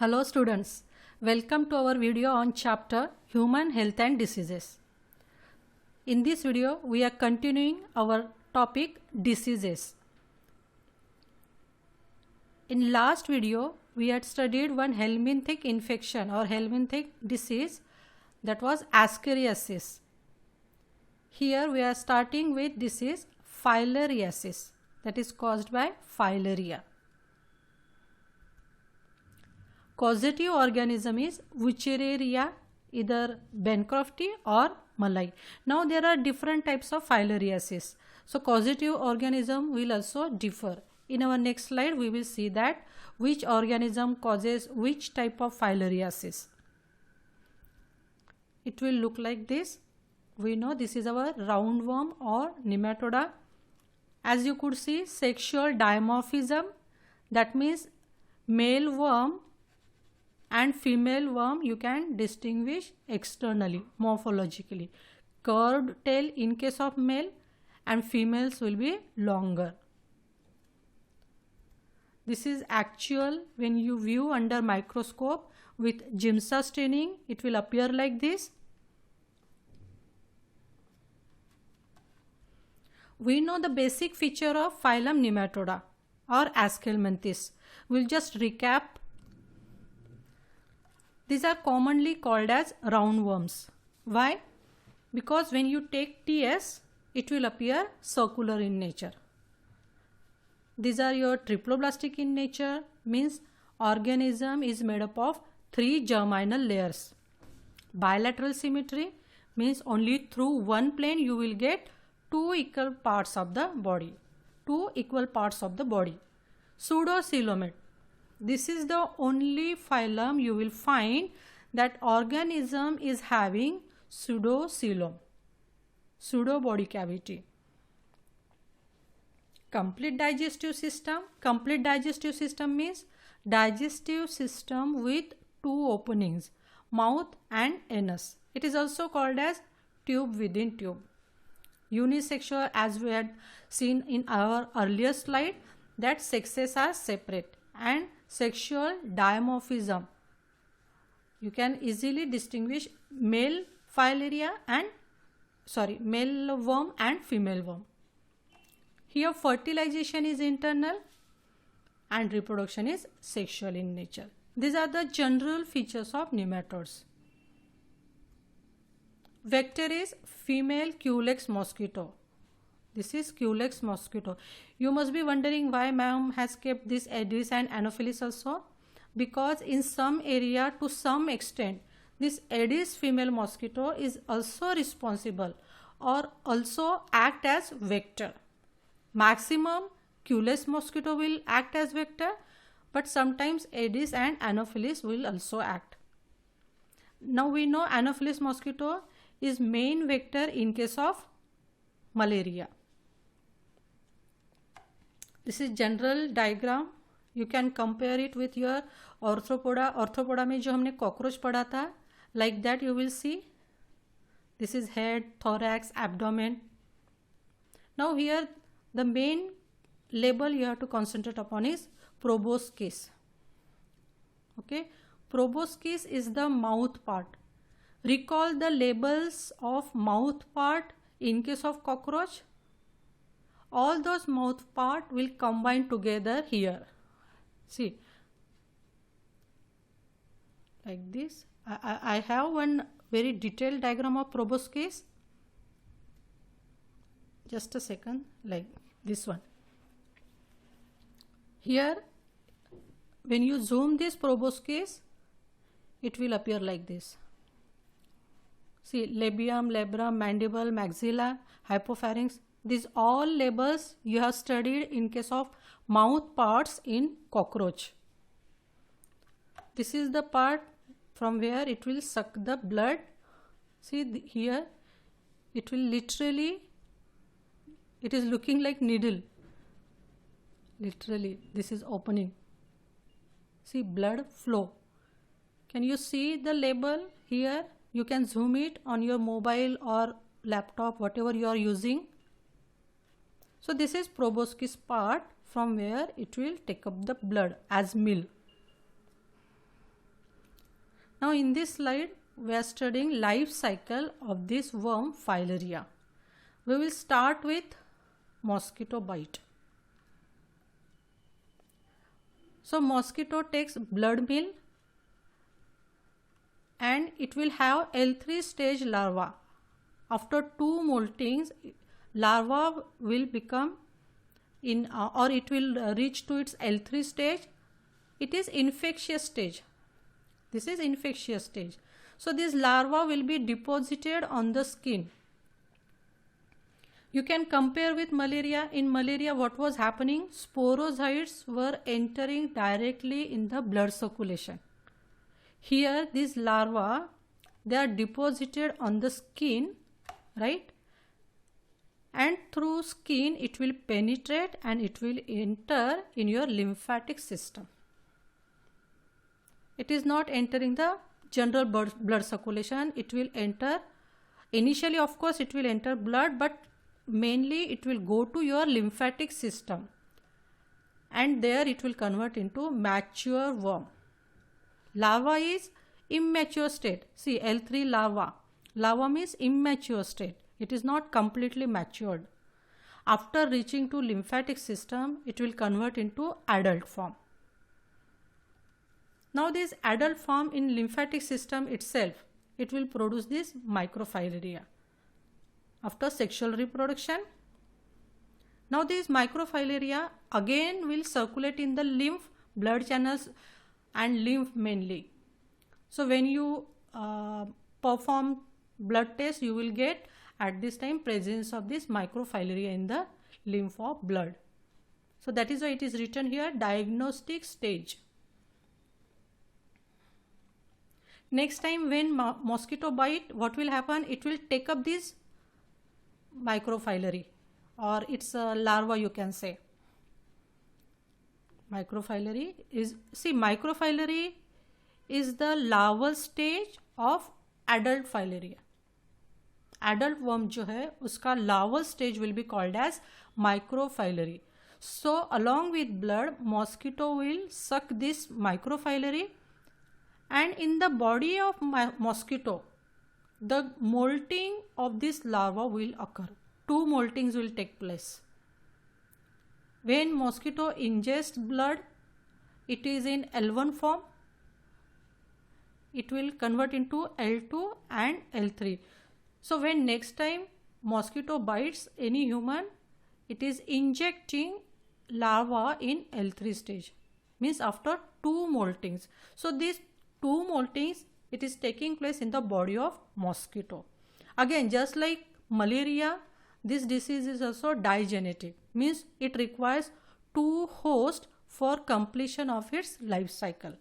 Hello students, welcome to our video on chapter Human Health and Diseases. In this video, we are continuing our topic diseases. In last video, we had studied one helminthic infection or helminthic disease, that was ascariasis. Here we are starting with disease filariasis, that is caused by filaria. Causative organism is Wuchereria, either Bancrofti or Malai. Now there are different types of filariasis. So causative organism will also differ. In our next slide we will see that which organism causes which type of filariasis. It will look like this. We know this is our roundworm or nematoda. As you could see, sexual dimorphism, that means male worm and female worm you can distinguish externally, morphologically. Curved tail in case of male and females will be longer. This is actual when you view under microscope with Giemsa staining, it will appear like this. We know the basic feature of phylum Nematoda or Aschelminthes. We'll just recap. These are commonly called as roundworms. Why? Because when you take TS, it will appear circular in nature. These are your triploblastic in nature, means organism is made up of 3 germinal layers. Bilateral symmetry means only through one plane you will get two equal parts of the body. Pseudocoelomate. This is the only phylum you will find that organism is having pseudocoelom, pseudo body cavity. Complete digestive system. Complete digestive system means digestive system with two openings, mouth and anus. It is also called as tube within tube. Unisexual, as we had seen in our earlier slide, that sexes are separate, and sexual dimorphism. You can easily distinguish male worm and female worm. Here fertilization is internal and reproduction is sexual in nature. These are the general features of nematodes. Vector is female Culex mosquito. This is Culex mosquito. You must be wondering why ma'am has kept this Aedes and Anopheles also. Because in some area, to some extent, this Aedes female mosquito is also responsible or also act as vector. Maximum Culex mosquito will act as vector, but sometimes Aedes and Anopheles will also act. Now we know Anopheles mosquito is main vector in case of malaria. This is general diagram. You can compare it with your orthopoda. Orthopoda में जो हमने cockroach पढ़ा था, like that you will see. This is head, thorax, abdomen. Now here the main label you have to concentrate upon is proboscis. Okay, proboscis is the mouth part. Recall the labels of mouth part in case of cockroach. All those mouth part will combine together here. See, like this. I have one very detailed diagram of proboscis. Just a second, like this one. Here, when you zoom this proboscis, it will appear like this. See, labium, labrum, mandible, maxilla, hypopharynx. These all labels you have studied in case of mouth parts in cockroach. This is the part from where it will suck the blood. See here, it will literally, it is looking like needle. Literally, this is opening. See, blood flow. Can you see the label here? You can zoom it on your mobile or laptop, whatever you are using. So this is proboscis part from where it will take up the blood as meal. Now in this slide we are studying life cycle of this worm Filaria. We will start with mosquito bite. So mosquito takes blood meal and it will have L3 stage larva. After 2 moltings, larva will become in or it will reach to its L3 stage. It is infectious stage. This is infectious stage. So this larva will be deposited on the skin. You can compare with malaria. In malaria, what was happening? Sporozoites were entering directly in the blood circulation. Here, these larvae, they are deposited on the skin, right? And through skin, it will penetrate and it will enter in your lymphatic system. It is not entering the general blood circulation. It will enter, initially of course it will enter blood, but mainly it will go to your lymphatic system. And there it will convert into mature worm. Larva is immature state. See, L3 larva. Larva means immature state. It is not completely matured. After reaching to lymphatic system, it will convert into adult form. Now this adult form in lymphatic system itself, it will produce this microfilaria after sexual reproduction. Now these microfilaria again will circulate in the lymph, blood channels and lymph mainly. So when you perform blood test, you will get at this time presence of this microfilaria in the lymph or blood. So that is why it is written here diagnostic stage. Next time when mosquito bite, what will happen? It will take up this microfilary or its larva, you can say. Microfilary is, see, microfilary is the larval stage of adult filaria. Adult worm जो है उसका larval stage will be called as microfilary. So along with blood, mosquito will suck this microfilary, and in the body of mosquito, the molting of this larva will occur. 2 moltings will take place. When mosquito ingests blood, it is in L1 form. It will convert into L2 and L3. So when next time mosquito bites any human, it is injecting larva in L3 stage. Means after 2 moltings. So these 2 moltings, it is taking place in the body of mosquito. Again, just like malaria, this disease is also digenetic. Means it requires 2 hosts for completion of its life cycle.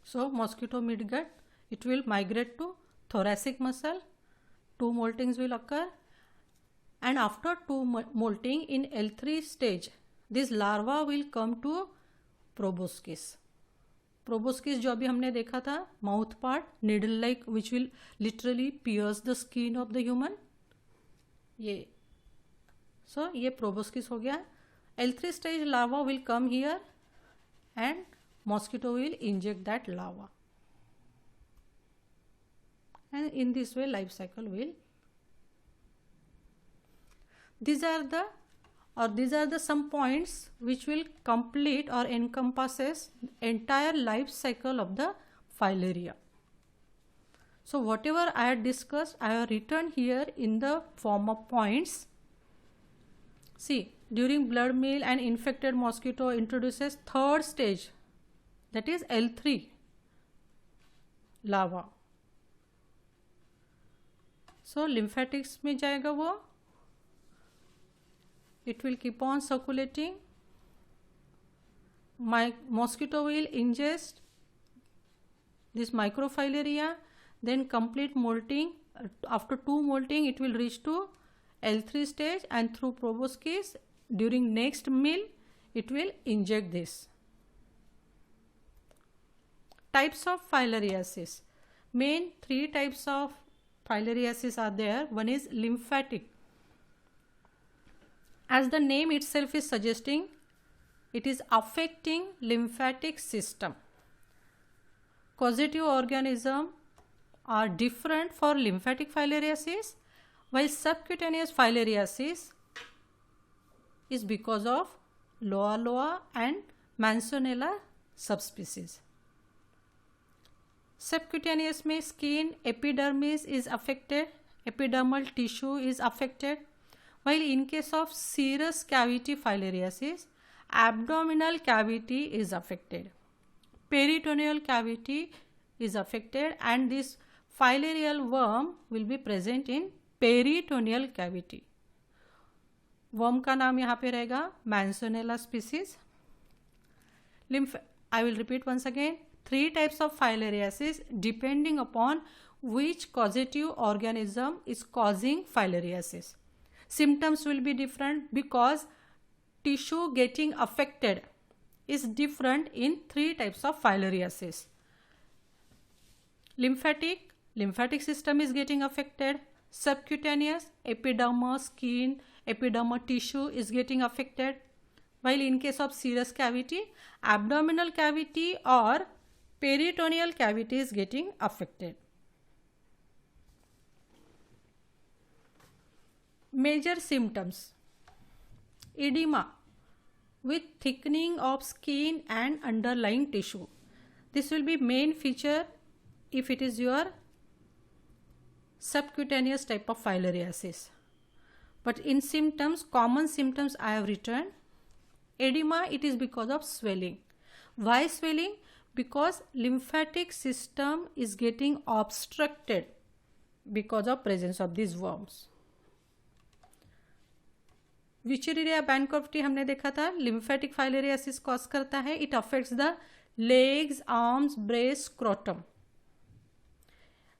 So mosquito midgut, it will migrate to thoracic muscle. 2 moltings will occur, and after 2 molting in L3 stage, this larva will come to proboscis. Proboscis जो अभी हमने देखा था, mouth part, needle like, which will literally pierce the skin of the human. ये, so ये proboscis हो गया. L3 stage larva will come here and mosquito will inject that larva. And in this way life cycle will. These are the some points which will complete or encompasses entire life cycle of the filaria. So whatever I had discussed, I have written here in the form of points. See, during blood meal, an infected mosquito introduces 3rd stage, that is L3 larva. So lymphatics में जाएगा वो. It will keep on circulating. Mosquito will ingest this microfilaria, then complete molting. After 2 molting, it will reach to L3 stage, and through proboscis, during next meal, it will inject this. Types of filariasis. Main 3 types of filariasis are there. One is lymphatic. As the name itself is suggesting, it is affecting lymphatic system. Causative organisms are different for lymphatic filariasis, while subcutaneous filariasis is because of Loa loa and Manzanella subspecies. Subcutaneous में skin, epidermis is affected, epidermal tissue is affected, while in case of serous cavity filariasis, abdominal cavity is affected, peritoneal cavity is affected, and this filarial worm will be present in peritoneal cavity. Worm का नाम यहाँ पे रहेगा Manzanella species. I will repeat once again. 3 types of filariasis depending upon which causative organism is causing filariasis. Symptoms will be different because tissue getting affected is different in 3 types of filariasis. Lymphatic system is getting affected. Subcutaneous, epidermal skin, epidermal tissue is getting affected, while in case of serous cavity, abdominal cavity or peritoneal cavity is getting affected. Major symptoms: edema with thickening of skin and underlying tissue. This will be main feature if it is your subcutaneous type of filariasis. But in symptoms, common symptoms I have written. Edema, it is because of swelling. Why swelling? Because lymphatic system is getting obstructed because of presence of these worms. Wuchereria bancrofti हमने देखा था, lymphatic filariasis cause करता है. It affects the legs, arms, breast, scrotum.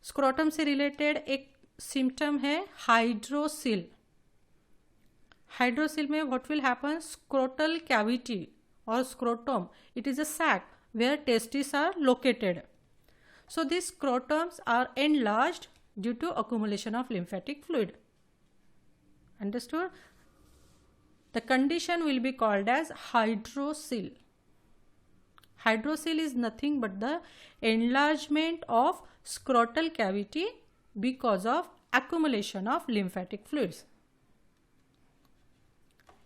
Scrotum से related एक symptom है hydrocele. Hydrocele में what will happen, scrotal cavity और scrotum, it is a sac where testis are located. So this scrotums are enlarged due to accumulation of lymphatic fluid. Understood? The condition will be called as hydrocele. Hydrocele is nothing but the enlargement of scrotal cavity because of accumulation of lymphatic fluids.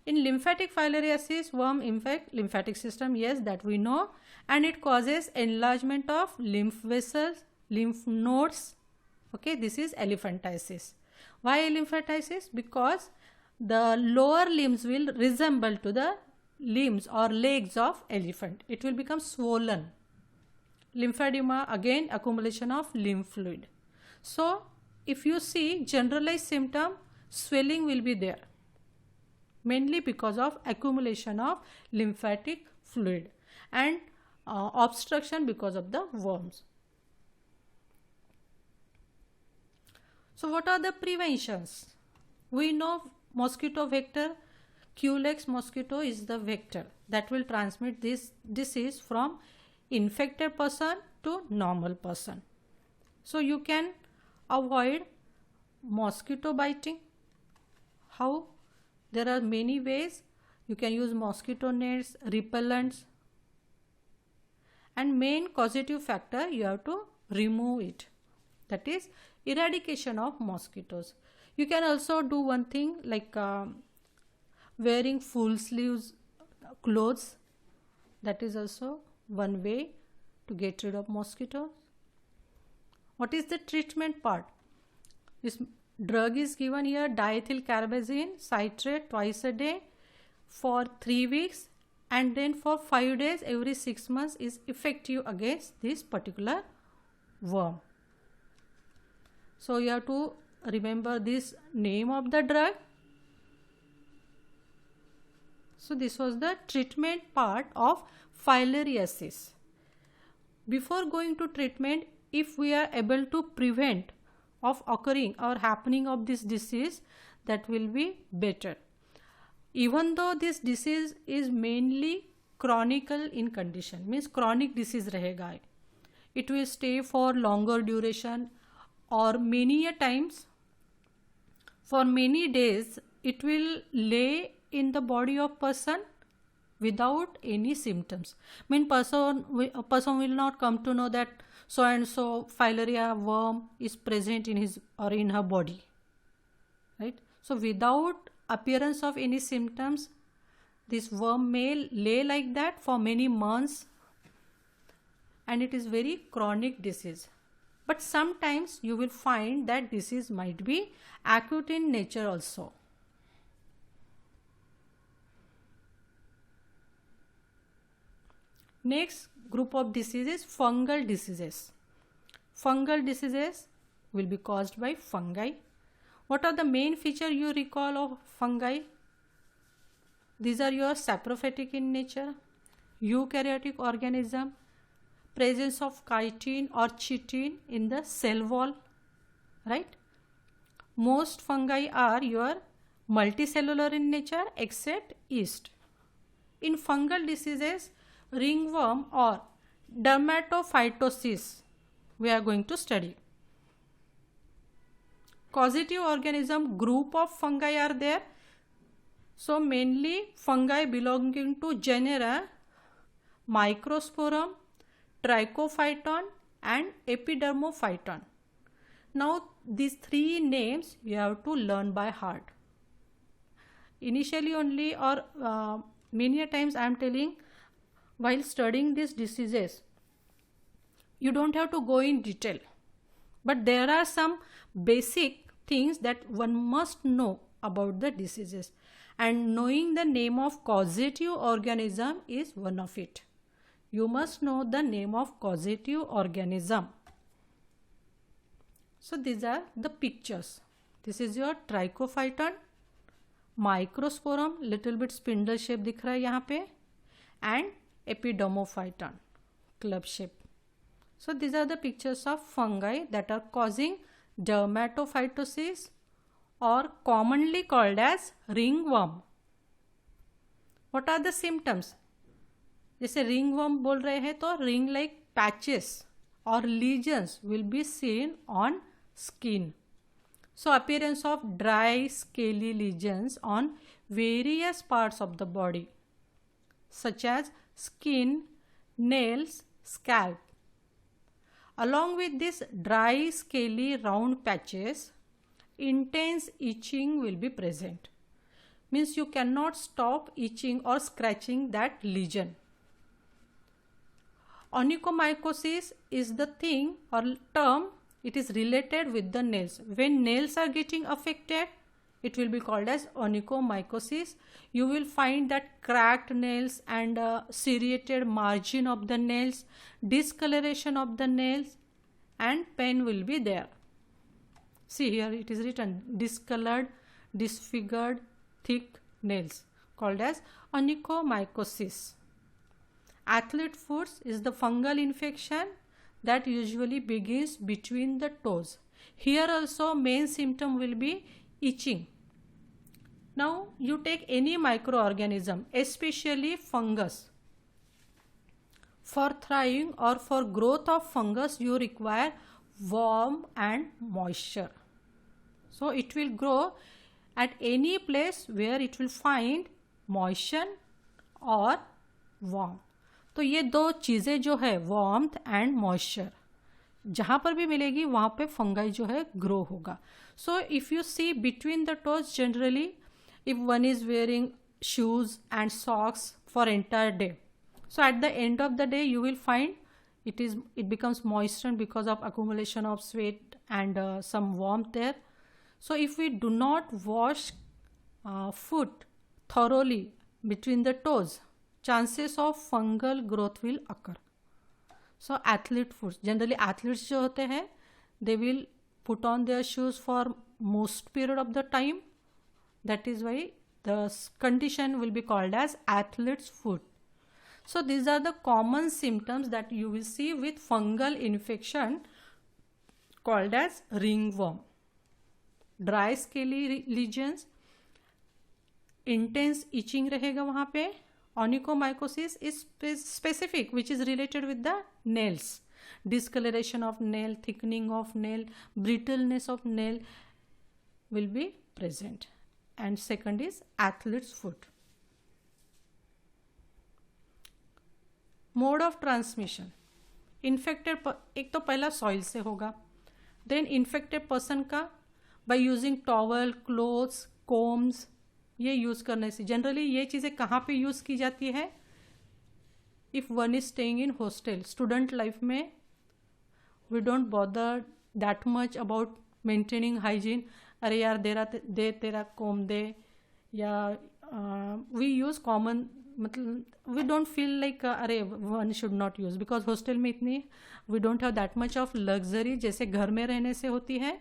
In lymphatic filariasis, worm infect lymphatic system, yes, that we know, and it causes enlargement of lymph vessels, lymph nodes. Okay, this is elephantiasis. Why elephantiasis? Because the lower limbs will resemble to the limbs or legs of elephant. It will become swollen. Lymphedema, again accumulation of lymph fluid. So if you see generalized symptom, swelling will be there, mainly because of accumulation of lymphatic fluid, and obstruction because of the worms. So what are the preventions? We know mosquito vector, Culex mosquito is the vector that will transmit this disease from infected person to normal person. So you can avoid mosquito biting. How? There are many ways. You can use mosquito nets, repellents, and main causative factor you have to remove it, that is eradication of mosquitoes. You can also do one thing like wearing full sleeves clothes. That is also one way to get rid of mosquitoes. What is the treatment part? This drug is given here, diethyl carbazine citrate twice a day for 3 weeks, and then for 5 days every 6 months is effective against this particular worm. So you have to remember this name of the drug. So this was the treatment part of filariasis. Before going to treatment, if we are able to prevent of occurring or happening of this disease, that will be better. Even though this disease is mainly chronical in condition, means chronic disease rahega, it will stay for longer duration, or many a times for many days it will lay in the body of person without any symptoms. A person will not come to know that so and so filaria worm is present in his or in her body, right? So without appearance of any symptoms, this worm may lay like that for many months, and it is very chronic disease. But sometimes you will find that disease might be acute in nature also. Next group of diseases, fungal diseases. Fungal diseases will be caused by fungi. What are the main features you recall of fungi? These are your saprophytic in nature, eukaryotic organism, presence of chitin or chitin in the cell wall, right? Most fungi are your multicellular in nature except yeast. In fungal diseases, ringworm or dermatophytosis we are going to study. Causative organism group of fungi are there. So mainly fungi belonging to genera Microsporum, Trichophyton and Epidermophyton. Now these three names you have to learn by heart. Initially only, or many a times I am telling, while studying these diseases, you don't have to go in detail. But there are some basic things that one must know about the diseases. And knowing the name of causative organism is one of it. You must know the name of causative organism. So these are the pictures. This is your Trichophyton, Microsporum, little bit spindle shape दिख रहा है यहाँ पे, and Epidermophyton, club shape. So these are the pictures of fungi that are causing dermatophytosis or commonly called as ringworm. What are the symptoms? जैसे ringworm बोल रहे हैं तो ring like patches or lesions will be seen on skin. So appearance of dry scaly lesions on various parts of the body such as skin, nails, scalp. Along with this dry scaly round patches, intense itching will be present. Means you cannot stop itching or scratching that lesion. Onychomycosis is the thing or term, it is related with the nails. When nails are getting affected, it will be called as onychomycosis. You will find that cracked nails and serrated margin of the nails, discoloration of the nails, and pain will be there. See here it is written discolored, disfigured, thick nails called as onychomycosis. Athlete foot is the fungal infection that usually begins between the toes. Here also main symptom will be itching. Now you take any microorganism, especially fungus. For thriving or for growth of fungus you require warmth and moisture. So it will grow at any place where it will find moisture or warmth. तो ये दो चीज़ें जो है warmth and moisture जहाँ पर भी मिलेगी वहाँ पे फंगाई जो है ग्रो होगा. So if you see between the toes generally if one is wearing shoes and socks for entire day, so at the end of the day you will find it becomes moistened because of accumulation of sweat and some warmth there. So if we do not wash foot thoroughly between the toes, chances of fungal growth will occur. So athlete foot, generally athletes जो होते हैं they will put on their shoes for most period of the time. That is why the condition will be called as athlete's foot. So these are the common symptoms that you will see with fungal infection called as ringworm. Dry scaly lesions, intense itching रहेगा वहाँ पे. Onychomycosis is specific which is related with the nails. Discoloration of nail, thickening of nail, brittleness of nail will be present. And second is athlete's foot. Mode of transmission, infected एक तो पहला soil से होगा, then infected person का by using towel, clothes, combs, ये use करने से। Generally ये चीज़ें कहाँ पे यूज़ की जाती है? If one is staying in hostel, student life में we don't bother that much about maintaining hygiene. अरे यार दे तेरा कोम दे, या वी यूज़ कॉमन, मतलब वी डोंट फील लाइक अरे one should not use, because hostel में इतनी we don't have that much of luxury जैसे घर में रहने से होती है।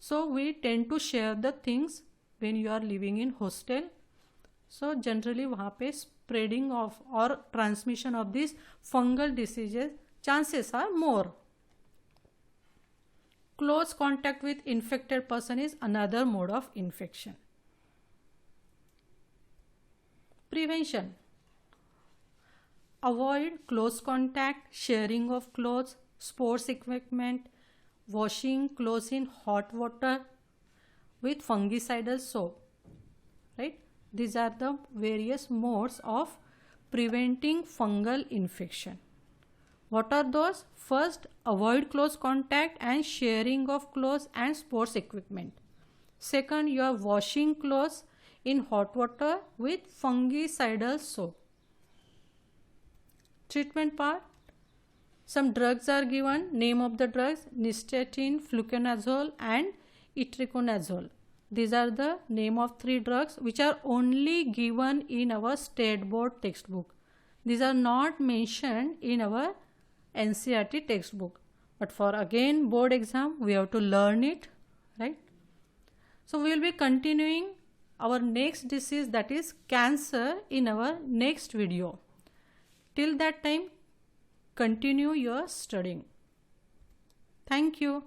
So we tend to share the things when you are living in hostel. So generally वहाँ पे spreading of or transmission of this fungal diseases chances are more. Close contact with infected person is another mode of infection. Prevention. Avoid close contact, sharing of clothes, sports equipment, washing clothes in hot water with fungicidal soap. Right? These are the various modes of preventing fungal infection. What are those? First, avoid close contact and sharing of clothes and sports equipment. Second, you are washing clothes in hot water with fungicidal soap. Treatment part. Some drugs are given. Name of the drugs: nystatin, fluconazole and itraconazole. These are the name of 3 drugs which are only given in our state board textbook. These are not mentioned in our NCERT textbook, but for again board exam we have to learn it, right? So we will be continuing our next disease, that is cancer, in our next video. Till that time, continue your studying. Thank you.